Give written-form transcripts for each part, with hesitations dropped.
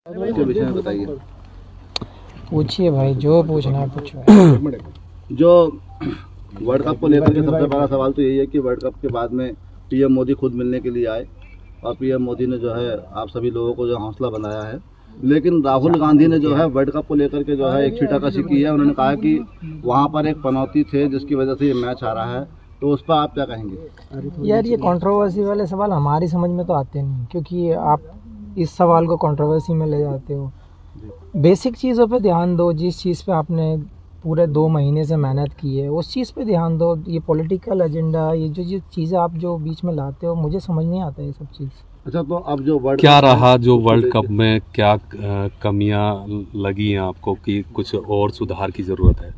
के विषय में बताइए। पूछिए भाई, जो पूछना है पूछो। जो वर्ल्ड कप को लेकर के सबसे बड़ा सवाल तो यही है कि वर्ल्ड कप के बाद में पीएम मोदी खुद मिलने के लिए आए और पीएम मोदी ने जो है आप सभी लोगों को जो हौसला बनाया है, लेकिन राहुल गांधी ने जो है वर्ल्ड कप को लेकर के जो है एक छीटाकशी की है। उन्होंने कहा कि वहाँ पर एक पनौती थे जिसकी वजह से ये मैच आ रहा है, तो उस पर आप क्या कहेंगे? यार, ये कंट्रोवर्सी वाले सवाल हमारी समझ में तो आते नहीं, क्योंकि आप इस सवाल को कंट्रोवर्सी में ले जाते हो। बेसिक चीज़ों पे ध्यान दो। जिस चीज़ पे आपने पूरे 2 महीने से मेहनत की है उस चीज़ पे ध्यान दो। ये पॉलिटिकल एजेंडा, ये जो चीज़ें आप जो बीच में लाते हो, मुझे समझ नहीं आता ये सब चीज़। अच्छा, तो अब जो वर्ल्ड क्या रहा जो वर्ल्ड कप में क्या कमियां लगी हैं आपको कि कुछ और सुधार की ज़रूरत है?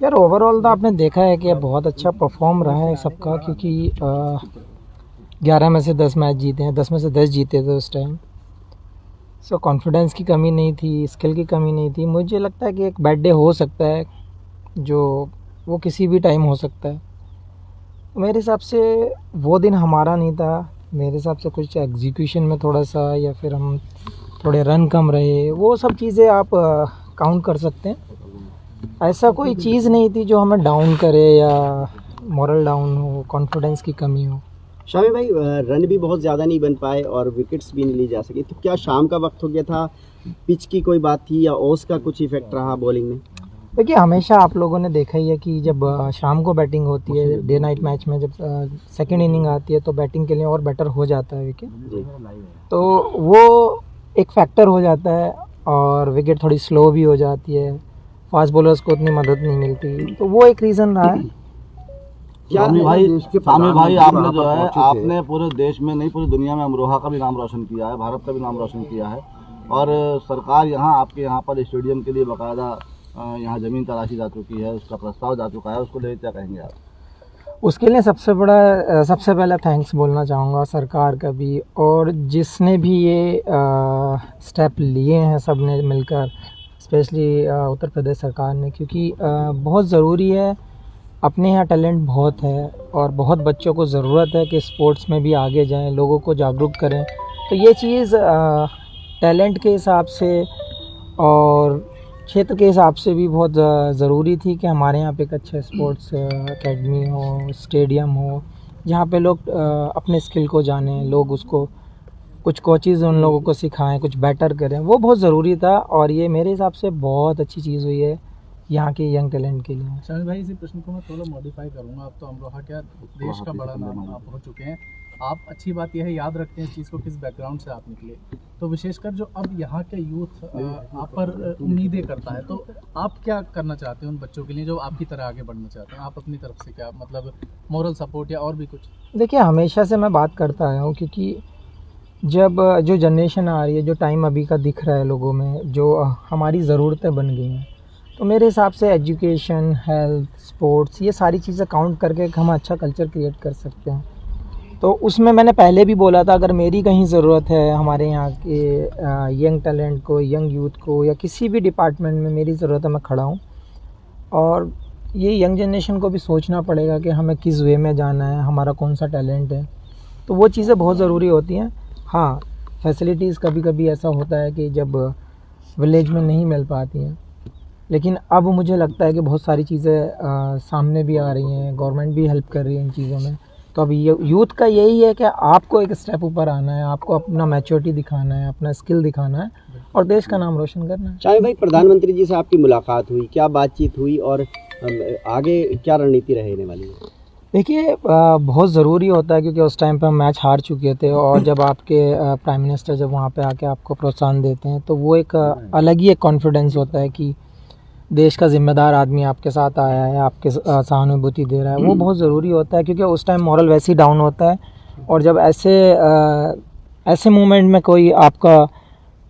यार, ओवरऑल तो आपने देखा है कि बहुत अच्छा परफॉर्म रहा है सबका, क्योंकि 11 में से 10 मैच जीते हैं, 10 में से 10 जीते थे उस टाइम। सो कॉन्फिडेंस की कमी नहीं थी, स्किल की कमी नहीं थी। मुझे लगता है कि एक बैड डे हो सकता है, जो वो किसी भी टाइम हो सकता है। मेरे हिसाब से वो दिन हमारा नहीं था। मेरे हिसाब से कुछ एग्जीक्यूशन में थोड़ा सा, या फिर हम थोड़े रन कम रहे, वो सब चीज़ें आप काउंट कर सकते हैं। ऐसा कोई चीज़ नहीं थी जो हमें डाउन करे या मोरल डाउन हो, कॉन्फिडेंस की कमी हो। शामी भाई, रन भी बहुत ज़्यादा नहीं बन पाए और विकेट्स भी नहीं ली जा सकी, तो क्या शाम का वक्त हो गया था, पिच की कोई बात थी, या ओस का कुछ इफेक्ट रहा बॉलिंग में? देखिए, हमेशा आप लोगों ने देखा ही है कि जब शाम को बैटिंग होती है, डे नाइट मैच में जब सेकेंड इनिंग आती है तो बैटिंग के लिए और बेटर हो जाता है विकेट, तो वो एक फैक्टर हो जाता है और विकेट थोड़ी स्लो भी हो जाती है, फास्ट बॉलर्स को उतनी मदद नहीं मिलती, तो वो एक रीज़न रहा है। स्वामी भाई आपने जो है आपने पूरे देश में नहीं पूरी दुनिया में अमरोहा का भी नाम रोशन किया है, भारत का भी नाम रोशन किया है, और सरकार यहाँ आपके यहाँ पर स्टेडियम के लिए बाकायदा यहाँ ज़मीन तलाशी जा चुकी है, उसका प्रस्ताव जा चुका है, उसको लेकर क्या कहेंगे आप? उसके लिए सबसे पहला थैंक्स बोलना चाहूँगा सरकार का भी, और जिसने भी ये स्टेप लिए हैं सब ने मिलकर, स्पेशली उत्तर प्रदेश सरकार ने, क्योंकि बहुत ज़रूरी है। अपने यहाँ टैलेंट बहुत है और बहुत बच्चों को ज़रूरत है कि स्पोर्ट्स में भी आगे जाएं, लोगों को जागरूक करें। तो ये चीज़ टैलेंट के हिसाब से और क्षेत्र के हिसाब से भी बहुत ज़रूरी थी कि हमारे यहाँ पे एक अच्छा स्पोर्ट्स एकेडमी हो, स्टेडियम हो, जहाँ पे लोग अपने स्किल को जानें, लोग उसको कुछ कोचेज़ उन लोगों को सिखाएं, कुछ बेटर करें। वो बहुत ज़रूरी था और ये मेरे हिसाब से बहुत अच्छी चीज़ हुई है यहाँ के यंग टैलेंट के लिए। शामिल भाई, इसी प्रश्न को मैं थोड़ा मॉडिफाई करूँगा। आप तो अमरोहा क्या देश का बड़ा नाम आप हो चुके हैं, आप अच्छी बात यह है याद रखते हैं इस चीज़ को किस बैकग्राउंड से आप निकले, तो विशेषकर जो अब यहाँ के यूथ आप पर उम्मीदें करता है, तो आप क्या करना चाहते हैं उन बच्चों के लिए जो आपकी तरह आगे बढ़ना चाहते हैं? आप अपनी तरफ से क्या मतलब मोरल सपोर्ट या और भी कुछ? देखिए, हमेशा से मैं बात करता आया हूँ, क्योंकि जब जो जनरेशन आ रही है, जो टाइम अभी का दिख रहा है लोगों में, जो हमारी ज़रूरतें बन गई हैं, तो मेरे हिसाब से एजुकेशन, हेल्थ, स्पोर्ट्स, ये सारी चीज़ें काउंट करके हम अच्छा कल्चर क्रिएट कर सकते हैं। तो उसमें मैंने पहले भी बोला था, अगर मेरी कहीं ज़रूरत है हमारे यहाँ के यंग टैलेंट को, यंग यूथ को, या किसी भी डिपार्टमेंट में मेरी ज़रूरत है, मैं खड़ा हूँ। और ये यंग जनरेशन को भी सोचना पड़ेगा कि हमें किस वे में जाना है, हमारा कौन सा टैलेंट है, तो वो चीज़ें बहुत ज़रूरी होती हैं। हाँ, फैसिलिटीज़ कभी कभी ऐसा होता है कि जब विलेज में नहीं मिल पाती हैं, लेकिन अब मुझे लगता है कि बहुत सारी चीज़ें सामने भी आ रही हैं, गवर्नमेंट भी हेल्प कर रही है इन चीज़ों में। तो अब यूथ का यही है कि आपको एक स्टेप ऊपर आना है, आपको अपना मैच्योरिटी दिखाना है, अपना स्किल दिखाना है और देश का नाम रोशन करना है। शामिल भाई, प्रधानमंत्री जी से आपकी मुलाकात हुई, क्या बातचीत हुई और आगे क्या रणनीति रहने वाली है? देखिए, बहुत ज़रूरी होता है, क्योंकि उस टाइम पे हम मैच हार चुके थे, और जब आपके प्राइम मिनिस्टर जब वहाँ पे आके आपको प्रोत्साहन देते हैं, तो वो एक अलग ही एक कॉन्फिडेंस होता है कि देश का जिम्मेदार आदमी आपके साथ आया है, आपके सहानुभूति दे रहा है। वो बहुत ज़रूरी होता है, क्योंकि उस टाइम मॉरल वैसे ही डाउन होता है, और जब ऐसे मोमेंट में कोई आपका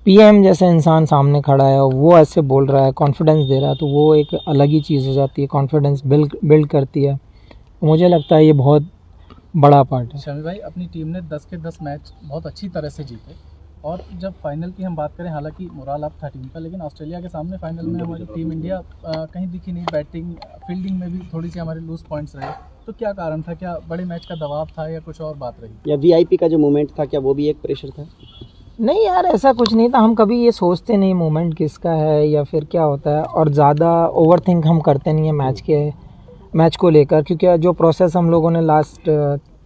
पीएम जैसे इंसान सामने खड़ा है और वो ऐसे बोल रहा है, कॉन्फिडेंस दे रहा है, तो वो एक अलग ही चीज़ हो जाती है, कॉन्फिडेंस बिल्ड करती है। मुझे लगता है ये बहुत बड़ा पार्ट है। शामिल भाई, अपनी टीम ने 10 के 10 मैच बहुत अच्छी तरह से जीते, और जब फाइनल की हम बात करें, हालांकि मोरल अप था टीम का, लेकिन ऑस्ट्रेलिया के सामने फाइनल में हमारी टीम इंडिया कहीं दिखी नहीं। बैटिंग, फील्डिंग में भी थोड़ी सी हमारे लूज पॉइंट्स रहे, तो क्या कारण था? क्या बड़े मैच का दबाव था या कुछ और बात रही? या वीआईपी का जो मोमेंट था, क्या वो भी एक प्रेशर था? नहीं यार, ऐसा कुछ नहीं था। हम कभी ये सोचते नहीं मोमेंट किसका है या फिर क्या होता है, और ज़्यादा ओवर थिंक हम करते नहीं है मैच को लेकर, क्योंकि जो प्रोसेस हम लोगों ने लास्ट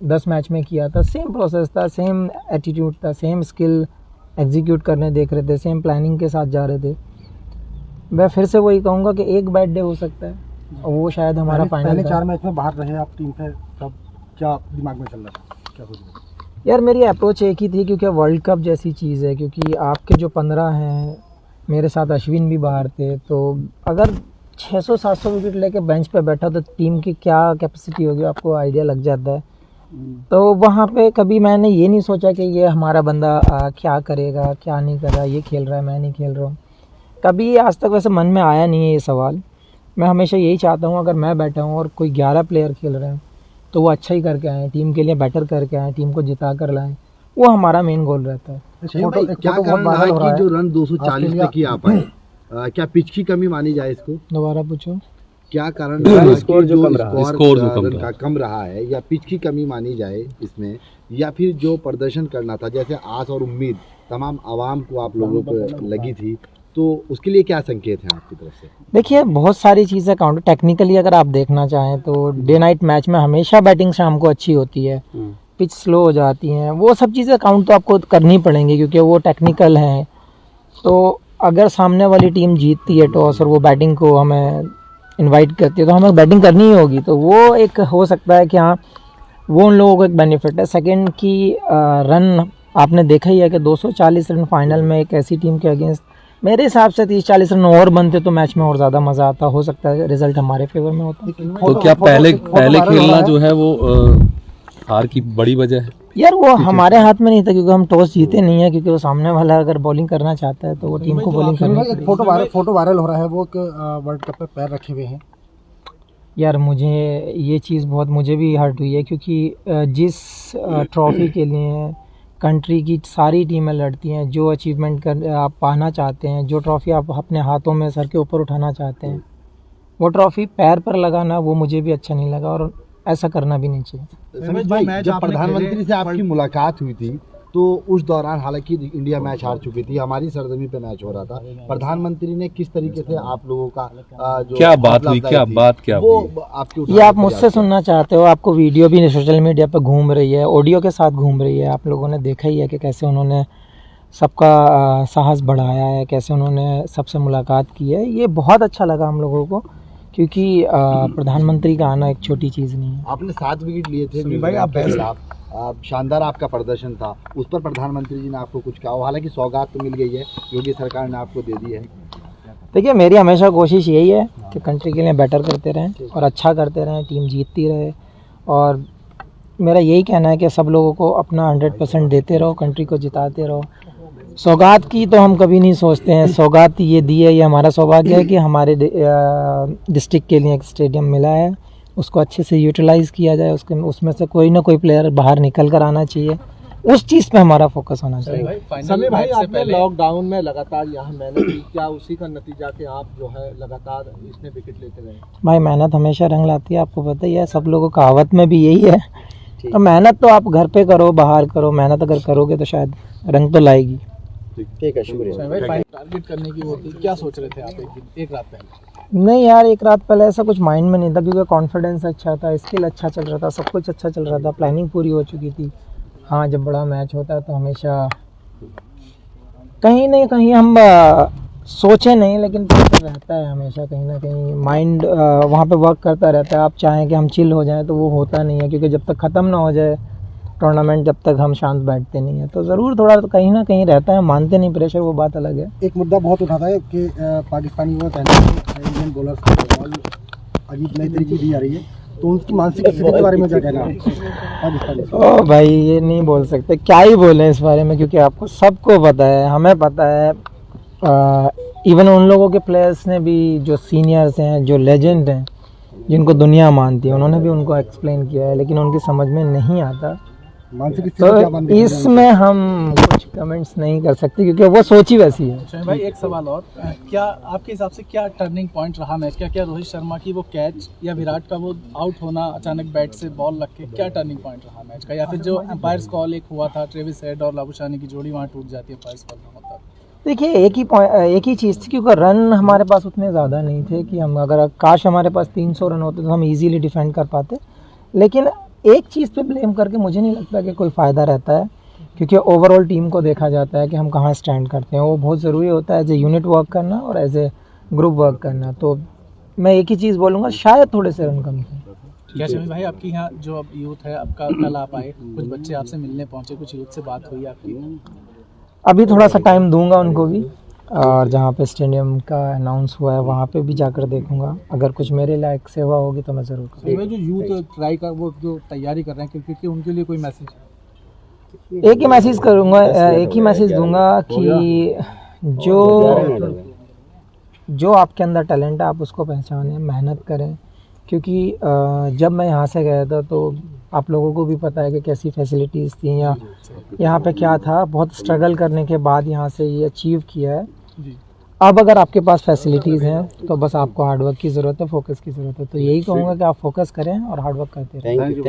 10 मैच में किया था, सेम प्रोसेस था, सेम एटीट्यूड था, सेम स्किल एग्जीक्यूट करने देख रहे थे, सेम प्लानिंग के साथ जा रहे थे। मैं फिर से वही कहूँगा कि एक बैड डे हो सकता है, और वो शायद हमारा फाइनल पहले था। 4 मैच में बाहर रहे आप टीम से, तब क्या दिमाग में चल रहा था, क्या कुछ? यार मेरी अप्रोच एक ही थी, क्योंकि वर्ल्ड कप जैसी चीज़ है, क्योंकि आपके जो 15 हैं, मेरे साथ अश्विन भी बाहर थे, तो अगर 600-700 विकेट लेके बेंच पे बैठा तो टीम की क्या कैपेसिटी होगी आपको आइडिया लग जाता है। तो वहाँ पे कभी मैंने ये नहीं सोचा कि ये हमारा बंदा क्या करेगा, क्या नहीं कर रहा, ये खेल रहा है, मैं नहीं खेल रहा हूँ। कभी आज तक वैसे मन में आया नहीं है ये सवाल। मैं हमेशा यही चाहता हूँ, अगर मैं बैठा हूँ और कोई 11 प्लेयर खेल रहे हैं तो वो अच्छा ही करके आएँ, टीम के लिए बेटर करके आएँ, टीम को जिता कर लाएँ। वो हमारा मेन गोल रहता है। क्या कारण रहा कि जो रन 240 तक ही आ पाए? क्या पिच की कमी मानी जाए इसको? दोबारा पूछो। क्या कारण रहा स्कोर कि जो जो कम रहा, स्कोर जो कम रन रहा। का कम रहा है, या पिच की कमी मानी जाए इसमें, या फिर जो प्रदर्शन करना था, जैसे आस और उम्मीद तमाम आवाम को आप लोगों को लगी थी, तो उसके लिए क्या संकेत हैं आपकी तरफ से? देखिए बहुत सारी चीज़ें काउंटर टेक्निकली अगर आप देखना चाहें तो डे नाइट मैच में हमेशा बैटिंग शाम को अच्छी होती है, पिच स्लो हो जाती हैं, वो सब चीज़ें काउंट तो आपको करनी पड़ेंगी क्योंकि वो टेक्निकल हैं। तो अगर सामने वाली टीम जीतती है टॉस और वो बैटिंग को हमें इनवाइट करती है तो हमें बैटिंग करनी ही होगी, तो वो एक हो सकता है कि हाँ वो उन लोगों को एक बेनिफिट है। सेकंड की रन आपने देखा ही है कि 240 रन फाइनल में एक ऐसी टीम के अगेंस्ट, मेरे हिसाब से 30-40 रन और बनते तो मैच में और ज़्यादा मज़ा आता, हो सकता है रिजल्ट हमारे फेवर में होता। तो क्या पहले खेलना जो है वो हार की बड़ी वजह है? यार वो हमारे हाथ में नहीं था क्योंकि हम टॉस जीते नहीं है, क्योंकि वो सामने वाला अगर बॉलिंग करना चाहता है तो वो टीम को बॉलिंग करनी एक पड़ेगी। फोटो वायरल हो रहा है, वो वर्ल्ड कप पे पैर रखे हुए हैं। यार मुझे ये चीज़ बहुत मुझे भी हर्ट हुई है, क्योंकि जिस ट्रॉफी के लिए कंट्री की सारी टीमें लड़ती हैं, जो अचीवमेंट कर आप पाना चाहते हैं, जो ट्रॉफी आप अपने हाथों में सर के ऊपर उठाना चाहते हैं, वो ट्रॉफी पैर पर लगाना वो मुझे भी अच्छा नहीं लगा और ऐसा करना भी नहीं चाहिए। समीर भाई, जब प्रधानमंत्री से आपकी मुलाकात हुई थी तो उस दौरान हालांकि इंडिया मैच हार चुकी थी, हमारी सरजमी पे मैच हो रहा था, प्रधानमंत्री ने किस तरीके से आप लोगों का जो क्या बात हुई, क्या बात क्या वो हुई? आपके ये आप मुझसे सुनना चाहते हो? आपको वीडियो भी सोशल मीडिया पर घूम रही है, ऑडियो के साथ घूम रही है, आप लोगों ने देखा ही है कि कैसे उन्होंने सबका साहस बढ़ाया है, कैसे उन्होंने सबसे मुलाकात की है। ये बहुत अच्छा लगा हम लोगों को, क्योंकि प्रधानमंत्री का आना एक छोटी चीज़ नहीं है। आपने 7 विकेट लिए थे भाई, आप शानदार आपका प्रदर्शन था, उस पर प्रधानमंत्री जी ने आपको कुछ कहा? हालांकि सौगात तो मिल गई है, योगी सरकार ने आपको दे दी है। देखिए मेरी हमेशा कोशिश यही है कि कंट्री के लिए बेटर करते रहें और अच्छा करते रहें, टीम जीतती रहे, और मेरा यही कहना है कि सब लोगों को अपना 100% देते रहो, कंट्री को जिताते रहो। सौगात की तो हम कभी नहीं सोचते हैं, सौगात ये दी है, ये हमारा सौभाग्य है कि हमारे डिस्ट्रिक्ट के लिए एक स्टेडियम मिला है, उसको अच्छे से यूटिलाइज़ किया जाए, उसमें से कोई ना कोई प्लेयर बाहर निकल कर आना चाहिए, उस चीज़ पे हमारा फोकस होना चाहिए। समीर भाई, आपने लॉकडाउन में लगातार यहाँ मेहनत की, क्या उसी का नतीजा कि आप जो है लगातार इसमें विकेट लेते रहे? भाई मेहनत हमेशा रंग लाती है, आपको पता ही है, सब लोगों कहावत में भी यही है। तो मेहनत तो आप घर पे करो, बाहर करो, मेहनत अगर करोगे तो शायद रंग तो लाएगी। ठीक है, शुक्रिया। टारगेट करने की वो थी, क्या सोच रहे थे आप एक रात पहले? नहीं यार, एक रात पहले ऐसा कुछ माइंड में नहीं था, क्योंकि कॉन्फिडेंस अच्छा था, स्किल अच्छा चल रहा था, सब कुछ अच्छा चल रहा था, प्लानिंग पूरी हो चुकी थी। हाँ, जब बड़ा मैच होता है तो हमेशा कहीं ना कहीं हम सोचे नहीं, लेकिन प्रेशर रहता है हमेशा, कहीं ना कहीं माइंड वहाँ पे वर्क करता रहता है। आप चाहें कि हम चिल हो जाएं तो वो होता नहीं है, क्योंकि जब तक ख़त्म ना हो जाए टूर्नामेंट, जब तक हम शांत बैठते नहीं हैं, तो ज़रूर थोड़ा तो कहीं ना कहीं रहता है, मानते नहीं प्रेशर, वो बात अलग है। एक मुद्दा बहुत उठाता है कि पाकिस्तानी वो इंडियन बॉलर्स को बॉल अजीब नई तरीके दी जा रही है, तो उनकी मानसिक स्थिति के बारे में क्या कहना है पाकिस्तानी? ओ भाई, ये नहीं बोल सकते, क्या ही बोलें इस बारे में, क्योंकि आपको सबको पता है, हमें पता है, इवन उन लोगों के प्लेयर्स ने भी, जो सीनियर्स हैं, जो लेजेंड हैं, जिनको दुनिया मानती है, उन्होंने भी उनको एक्सप्लेन किया है, लेकिन उनकी समझ में नहीं आता। मानसिक स्थिति क्या तो बन गई है? इसमें हम कुछ कमेंट्स नहीं कर सकते क्योंकि वो सोच ही वैसी है। शमी भाई एक सवाल और, क्या आपके हिसाब से क्या टर्निंग पॉइंट रहा मैच का? क्या रोहित शर्मा की वो कैच या विराट का वो आउट होना अचानक बैट से बॉल लग के, क्या टर्निंग पॉइंट रहा मैच का? या फिर जो एम्पायर्स कॉल एक हुआ था, ट्रेविस हेड और लाबुशानी की जोड़ी वहाँ टूट जाती है एम्पायर्स कॉल का मतलब? देखिए एक ही चीज़ थी क्योंकि रन हमारे पास उतने ज़्यादा नहीं थे कि हम अगर काश हमारे पास 300 रन होते तो हम इजीली डिफेंड कर पाते। लेकिन एक चीज़ पे ब्लेम करके मुझे नहीं लगता कि कोई फ़ायदा रहता है क्योंकि ओवरऑल टीम को देखा जाता है कि हम कहाँ स्टैंड करते हैं। वो बहुत ज़रूरी होता है एज ए यूनिट वर्क करना और एज ए ग्रुप वर्क करना। तो मैं एक ही चीज़ बोलूँगा, शायद थोड़े से रन कम थे। क्या शमी भाई आपकी यहाँ जो अब यूथ है, आपका कल आप आए, कुछ बच्चे आपसे मिलने पहुँचे, कुछ यूथ से बात हुई आपकी? अभी थोड़ा सा टाइम दूंगा उनको भी, और जहाँ पे स्टेडियम का अनाउंस हुआ है वहाँ पे भी जाकर देखूंगा। अगर कुछ मेरे लायक सेवा होगी तो मैं ज़रूर करूँगा। जो यूथ ट्राई कर वो जो तैयारी कर रहे हैं क्रिकेट की, उनके लिए कोई मैसेज? एक ही मैसेज करूँगा, एक ही मैसेज दूंगा कि जो आपके अंदर टैलेंट है आप उसको पहचानें, मेहनत करें। क्योंकि जब मैं यहाँ से गया था तो आप लोगों को भी पता है कि कैसी फैसिलिटीज़ थी या यहाँ पे क्या था। बहुत स्ट्रगल करने के बाद यहाँ से ये अचीव किया है। अब अगर आपके पास फैसिलिटीज़ हैं तो बस आपको हार्डवर्क की ज़रूरत है, फोकस की ज़रूरत है। तो यही कहूँगा कि आप फोकस करें और हार्डवर्क करते रहें। Thank you.